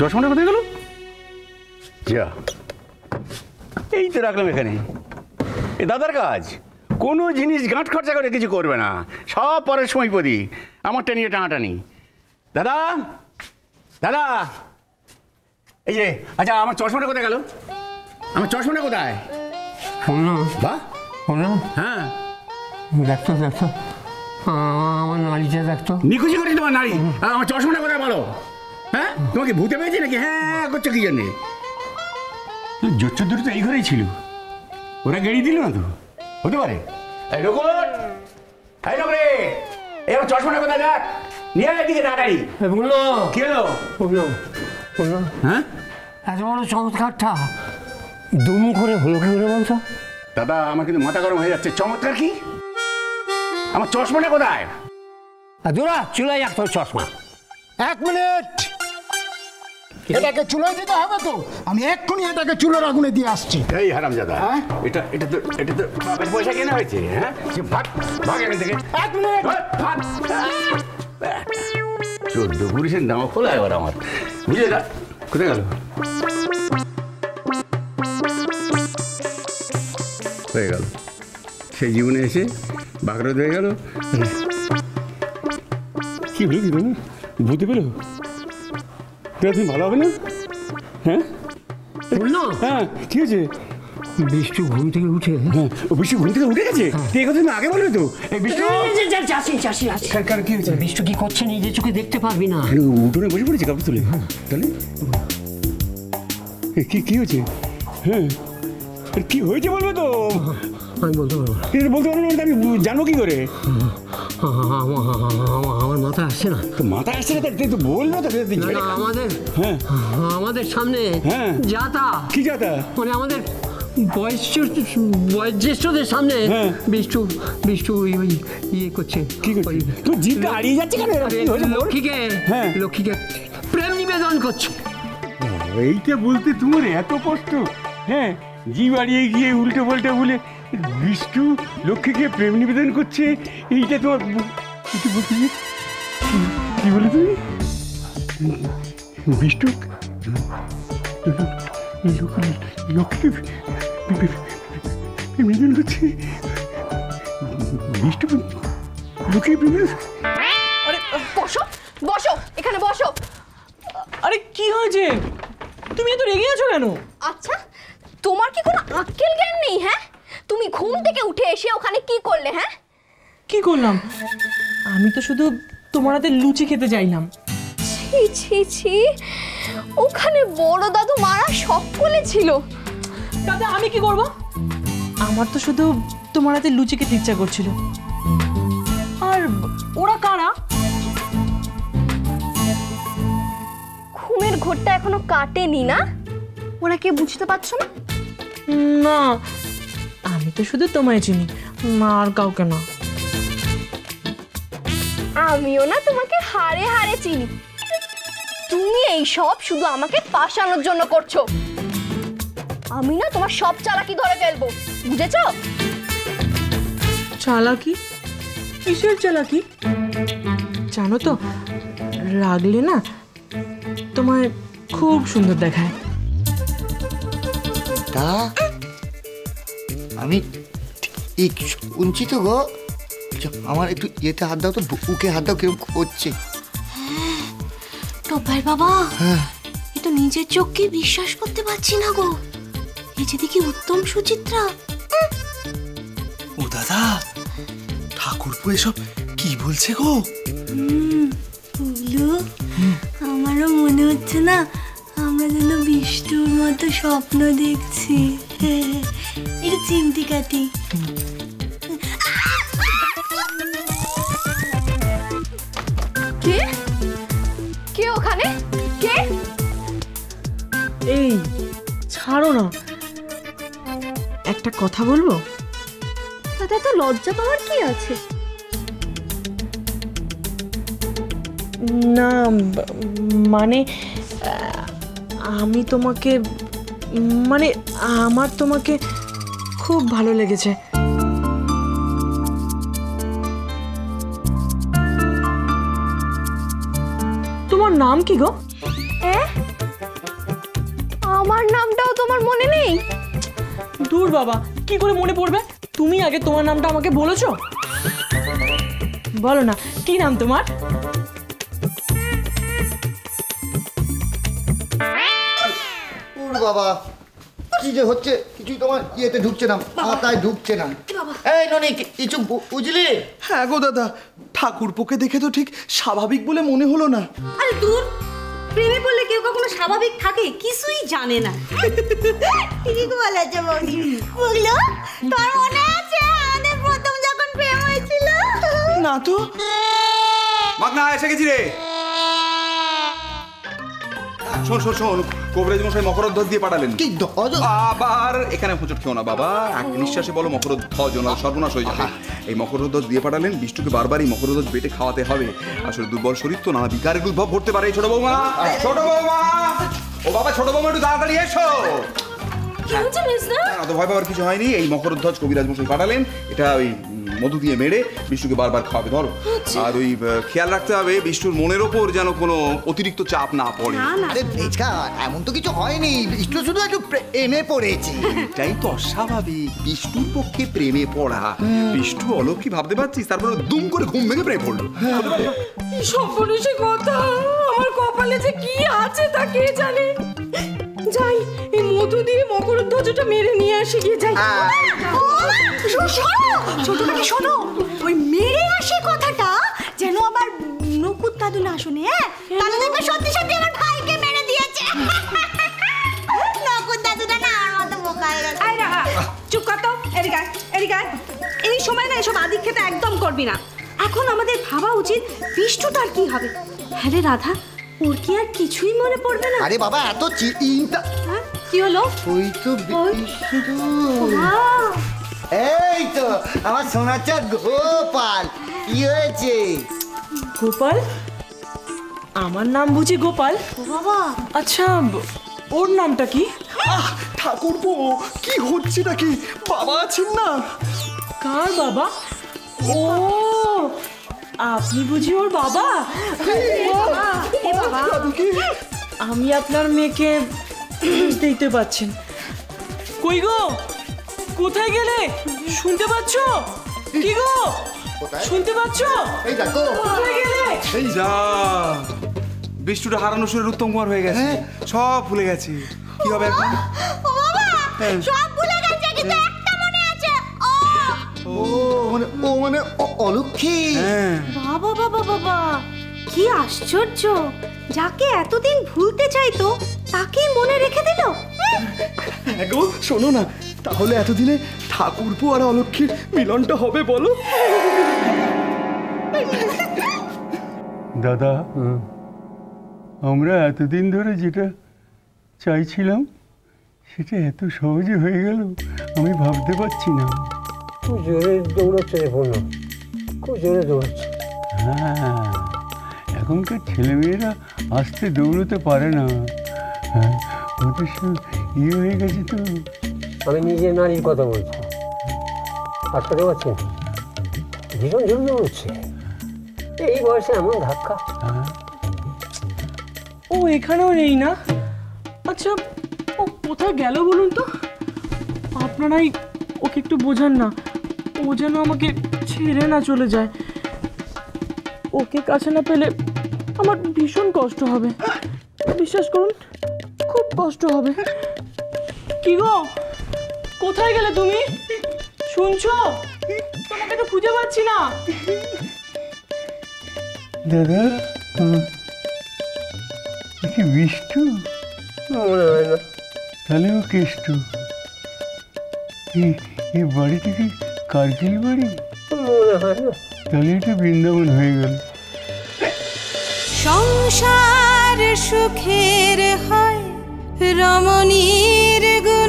চশমাটা কোথায় গেল? যা, এই তো রাখলাম এখানে। এ দাদার কাজ, কোনো জিনিস গাঁট খরচা করে কিছু করবে না, সব পরের সময় পদি। আমারটা নিয়ে টানাটানি। দাদা, দাদা, এই যে, আচ্ছা আমার চশমাটা কোথায় গেল? আমার চশমাটা কোথায়? বাহ, হ্যাঁ, দেখতো দেখতো আমার নারীটা দেখতো। নিখুঁজি করেছি তোমার নারী। আমার চশমাটা কোথায় বলো? হ্যাঁ, তোমাকে ভূতে পেয়েছি নাকি? হ্যাঁ করছো কি জন্যে? জোচ্চর দুটো তো এই ঘরেই ছিল, ওরা গেড়ি দিল না তো? হতে পারে। এই রকুন, এই লোক রে, এই আমার চশমাটা কোথায়? দেখ, নিয়ে আয় এদিকে তাড়াতাড়ি। বললো কি হলো? বললো বললো হ্যাঁ, এত বড় চমৎকারটা দুম করে হলো কি করে বলছো? দাদা আমার কিন্তু মাথা গরম হয়ে যাচ্ছে। চমৎকার কি? আমার চশমাটা কোথায়? দুরা চুলাই এক তোর চশমা। 1 মিনিট, এটাকে চুলোয় দিতে হবে তো। আমি এক্ষুনি এটাকে চুলোর আগুনে দিয়ে আসছি। এই হারামজাদা, এটা এটা তো বাপের পয়সা কেনা হয়েছে। হ্যাঁ, ভাগ ভাগ এখান থেকে। 1 মিনিট, ভাগ। 14 পুরুষের নাম খোলা এবার আমার, বুঝলে? না কোথায় গেল? হয়ে গেল, সেই জীবনে এসে বাগরদ হয়ে গেল। কি হলো? কি বলো? বুঝতে পেলো? তুমি ভালো হবে না? হ্যাঁ বললো হ্যাঁ, কি হয়েছে? বিষ্টু ঘুম থেকে উঠে, হ্যাঁ, ও বিষ্টু ঘুম থেকে উঠে গেছে? তুই কথা তুমি আগে বলবে তো। এই বিষ্টু কি হয়েছে? বিষ্টু কি করছে নিজের চোখে দেখতে পারবি না? উঠোনে বসে পড়েছে কাপড় তুলে। তাহলে কি হয়েছে? হ্যাঁ, কি হয়েছে বলবে তো। আমি বলতে পারবো না। বলতে পারবো না, আমি জানবো কি করে? আমার মাথা আসছে না। মাথা আসছে না? তুই তো বলবো তো। হ্যাঁ, আমাদের সামনে যাতা। কি যাতা? মানে আমাদের বয়োজ্যেষ্ঠদের সামনে বিষ্টু ইয়ে করছে। কি করছে? তুই জিভটা হারিয়ে যাচ্ছে কেন? লক্ষ্মীকে প্রেম নিবেদন করছে। এইটা বলতে তোমার এত কষ্ট? হ্যাঁ, জিভ হারিয়ে গিয়ে উল্টো পাল্টা বলে বিষ্টু লক্ষ্মীকে প্রেম নিবেদন করছে, এইটা তোমার বলতে? কি বলে তুমি? বিষ্টু লক্ষ্মীকে প্রেম নিবেদন করছে? বিষ্টু লক্ষ্মী প্রেম? আরে বসো বসো, এখানে বসো। আরে কি হয়েছে? তুমি এত রেগে আছো কেন? আচ্ছা, তোমার কি কোনো আক্কেল জ্ঞান নেই? হ্যাঁ, তুমি ঘুম থেকে উঠে এসে ওখানে কি করলে? হ্যাঁ, কি করলাম? আমি তো শুধু তোমার হাতে লুচি খেতে চাইলাম। ছি ছি ছি, ওখানে বড় দাদু মারা সকলে ছিল, তাতে আমি কি করব? আমার তো শুধু তোমার হাতে লুচি খেতে ইচ্ছা করছিল। আর ওরা কারা? ঘুমের ঘোরটা এখনো কাটেনি না? ওরা কে বুঝতে পারছো না? না, আমি তো শুধু তোমায় চিনি, আর কাউকে না। আমিও না তোমাকে হাড়ে হাড়ে চিনি। তুমি এই সব শুধু আমাকে ফাঁসানোর জন্য করছো। আমি না তোমার সব চালাকি ধরে ফেলবো, বুঝেছো? চালাকি? কিসের চালাকি? জানো তো, রাগলে না তোমায় খুব সুন্দর দেখায়। তা আমি শুনছি তো গো। আমার একটু ইয়েতে হাত দাও তো, বুকে হাত দাও, কিরকম করছে। টপ্পাই বাবা, এ তো নিজের চোখকে বিশ্বাস করতে পারছি না গো। এই যে দেখি উত্তম সুচিত্রা। ও দাদা, ঠাকুরপো এসব কি বলছে গো? আমারও মনে হচ্ছে না আমরা যেন বিষ্টুর মতো স্বপ্ন দেখছি। একটু চিমটি কাটি। কে কে ওখানে? কে? এই ছাড়ো না, একটা কথা বলবো। তাতে তো লজ্জা পাওয়ার কি আছে? না মানে আমি তোমাকে, মানে আমার তোমাকে খুব ভালো লেগেছে। তোমার নাম কি গো? মনে নেই? দূর বাবা, কি করে মনে পড়বে? তুমি আগে তোমার নামটা আমাকে বলেছো, বলো না কি নাম তোমার? বাবা কি যে হচ্ছে, কিছুই তোমার ইয়েতে ঢুকছে না, মাথায় ঢুকছে না। এই ননি কিছু বুঝলি? হ্যাঁ গো দাদা, ঠাকুরপোকে দেখে তো ঠিক স্বাভাবিক বলে মনে হলো না। আরে দূর, প্রেমে পড়লে কেউ কখনো স্বাভাবিক থাকে কিছুই জানে না। ঠিকই বলেছে বৌদি। বুঝলো, তোর মনে আছে আমাদের প্রথম যখন প্রেম হয়েছিল? না তো। মাগনা এসে গেছি রে। শোন শোন শোন, কবিরাজ মশাই মকরধ্বজ দিয়ে পাঠালেন। কি ধ্বজ? আবার এখানে হোঁচট খেও না বাবা, এক নিঃশ্বাসে বলো মকরধ্বজ, না সর্বনাশ হয়ে যাবে। এই মকরধ্বজ দিয়ে পাঠালেন, বিষ্ণুকে বারবার এই মকরধ্বজ বেটে খাওয়াতে হবে। আসলে দুর্বল শরীর তো, নানা বিকারের উদ্ভব ঘটতে পারে। ছোট বৌমা, ছোট বৌমা, ও বাবা ছোট বৌমা একটু তাড়াতাড়ি এসো। তো ভয় পাওয়ার কিছু হয়নি, এই মকরধ্বজ কবিরাজ মশাই পাঠালেন, এটা ওই মধু দিয়ে মেরে বিষ্ণুকে বারবার খাওয়াবে। ধরো, আর ওই খেয়াল রাখতে হবে বিষ্ণুর মনের ওপর যেন কোনো অতিরিক্ত চাপ না পড়ে। আরে নেচকা, এমন তো কিছু হয়নি, বিষ্ণু শুধু একটু প্রেমে পড়েছে। এটাই তো অস্বাভাবিক, বিষ্ণুর পক্ষে প্রেমে পড়া। বিষ্ণু অলক্ষী ভাবতে পারছিস, তারপরে দুম করে ঘুম ভেঙে প্রেমে পড়লো। সর্বনেশে কথা, আমার কপালে যে কি আছে তা কে জানে। যাই, এই মধু দিয়ে মকরধ্বজটা মেরে নিয়ে আসি গিয়ে যাই। ছোটটাকে শোনো, ওই মেরে আসে কথাটা যেন আবার নকুর দাদু না শুনে। তাহলে দেখবে সত্যি সত্যি আমার ভাইকে মেরে দিয়েছে। নকুর দাদুটা না আমার মতো বোকা হয়ে গেছে। আয় রাহা, চুপ কর তো, এদিকে আয়, এদিকে আয়। এই সময় না এসব আদিক খেতে একদম করবি না। এখন আমাদের ভাবা উচিত বিষ্ণুটার কি হবে। হ্যাঁ রে রাধা, ওর কি আর কিছুই মনে পড়বে না? আরে বাবা এত চিন্তা। হ্যাঁ, কি হলো? ওই তো বিষ্ণু। এই তো আমার সোনাচা গোপাল, কি হয়েছে? গোপাল? আমার নাম বুঝি গোপাল? বাবা, আচ্ছা, ওর নামটা কি? ঠাকুরপো কি হচ্ছে নাকি? বাবা আছেন না? কার বাবা? ও, আপনি বুঝি ওর বাবা? আমি আপনার মেয়েকে দেখতে পাচ্ছেন। কই গো, কোথায় গেলে? শুনতে পাচ্ছ? কি গো, শুনতে পাচ্ছ? এই দেখো, কোথায় গেলে? এই যা, বিষ্ণুটা হারানো সুরের উত্তম কুমার হয়ে গেছে, সব ভুলে গেছে। কি হবে এখন? ও বাবা, সব ভুলে গেছে কিন্তু একটা মনে আছে। ও মানে অলক্ষী। বাবা বাবা বাবা, কি আশ্চর্য! যাকে এতদিন ভুলতে চাইতো তাকে মনে রেখে দিল। হ্যাঁ গো, শোনো না, তাহলে এতদিনে ঠাকুরপো আর অলক্ষীর মিলনটা হবে বলো? দাদা, আমরা এতদিন ধরে যেটা চাইছিলাম সেটা এত সহজে হয়ে গেল, আমি ভাবতে পারছি না। খুব জোরে দৌড়াচ্ছে রে পূর্ণ, খুব জোরে দৌড়াচ্ছে। হ্যাঁ, এখনকার ছেলেমেয়েরা আসতে দৌড়তে পারে না। হ্যাঁ, ওদের সঙ্গে ইয়ে হয়ে গেছে তো। আমি নিজের নারীর কথা বলছি, আটকাতে পারছি না, ভীষণ জোরে দৌড়চ্ছে। এই বয়সে এমন ধাক্কা। ও এখানেও নেই না? আচ্ছা, ও কোথায় গেল বলুন তো? আপনারাই ওকে একটু বোঝান না, ও যেন আমাকে ছেড়ে না চলে যায়। ওকে কাছে না পেলে আমার ভীষণ কষ্ট হবে, বিশ্বাস করুন, খুব কষ্ট হবে। কি গো, কোথায় গেলে তুমি? শুনছো? তোমাকে তো খুঁজে পাচ্ছি না। দাদা, কি বিষ্ণু? মনে হয় না। তাহলে ও কেষ্ট। এই বাড়ি থেকে কার্গিল বাড়ি? মনে হয় না। তাহলে এটা বৃন্দাবন হয়ে গেল। সংসার সুখের হয় রমণীর গুণ